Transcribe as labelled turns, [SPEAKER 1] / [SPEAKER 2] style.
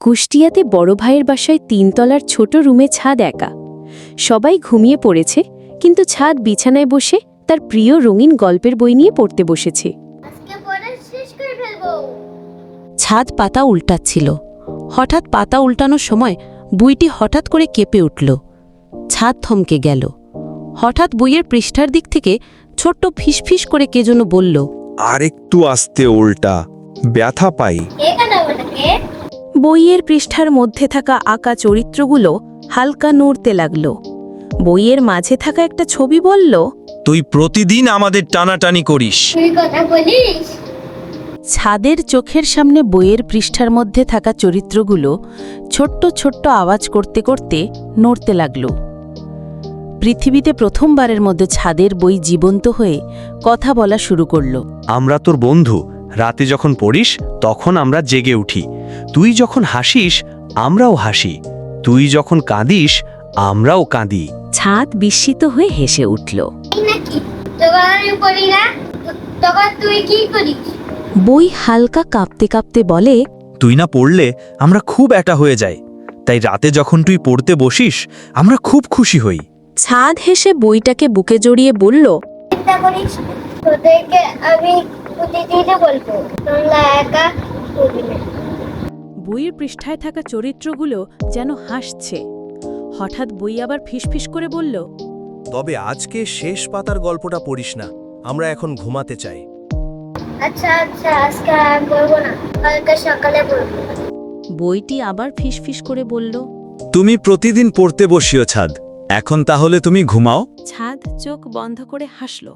[SPEAKER 1] কুষ্টিয়াতে বড় ভাইয়ের বাসায় ৩ তলার ছোট রুমে ছাদ একা। সবাই ঘুমিয়ে পড়েছে, কিন্তু ছাদ বিছানায় বসে তার প্রিয় রঙিন গল্পের বই নিয়ে পড়তে বসেছে। ছাদ পাতা উল্টাচ্ছিল। হঠাৎ পাতা উল্টানোর সময় বইটি হঠাৎ করে কেঁপে উঠল। ছাদ থমকে গেল। হঠাৎ বইয়ের পৃষ্ঠার দিক থেকে ছোট্ট ফিসফিস করে কে যেন বলল,
[SPEAKER 2] আরেকটু আস্তে উল্টা, ব্যথা পাই।
[SPEAKER 1] বইয়ের পৃষ্ঠার মধ্যে থাকা আঁকা চরিত্রগুলো হালকা নড়তে লাগল। বইয়ের মাঝে থাকা একটা ছবি বলল,
[SPEAKER 2] তুই প্রতিদিন আমাদের টানাটানি করিস।
[SPEAKER 1] ছাদের চোখের সামনে বইয়ের পৃষ্ঠার মধ্যে থাকা চরিত্রগুলো ছোট্ট ছোট্ট আওয়াজ করতে করতে নড়তে লাগল। পৃথিবীতে প্রথমবারের মধ্যে ছাদের বই জীবন্ত হয়ে কথা বলা শুরু করল।
[SPEAKER 2] আমরা তোর বন্ধু, রাতে যখন পড়িস তখন আমরা জেগে উঠি। তুই যখন হাসিস আমরাও হাসি, তুই যখন কাঁদিস আমরাও কাঁদি।
[SPEAKER 1] ছাদ বিস্মিত হয়ে হেসে উঠল। বই হালকা কাঁপতে কাঁপতে বলে,
[SPEAKER 2] তুই না পড়লে আমরা খুব একা হয়ে যাই, তাই রাতে যখন তুই পড়তে বসিস আমরা খুব খুশি হই।
[SPEAKER 1] ছাদ হেসে বইটাকে বুকে জড়িয়ে বলল, বইয়ের পৃষ্ঠায় থাকা চরিত্রগুলো যেন হাসছে। হঠাৎ বই আবার ফিসফিস করে বলল,
[SPEAKER 3] তবে আজকে শেষ পাতার গল্পটা পড়িস না, আমরা এখন ঘুমাতে চাই।
[SPEAKER 4] আচ্ছা আচ্ছা, আজকে আর পড়বো না, কালকে সকালে পড়বো।
[SPEAKER 1] বইটি আবার ফিসফিস করে বলল।
[SPEAKER 2] তুমি প্রতিদিন পড়তে বসিও ছাদ, এখন তাহলে তুমি ঘুমাও।
[SPEAKER 1] ছাদ চোখ বন্ধ করে হাসল।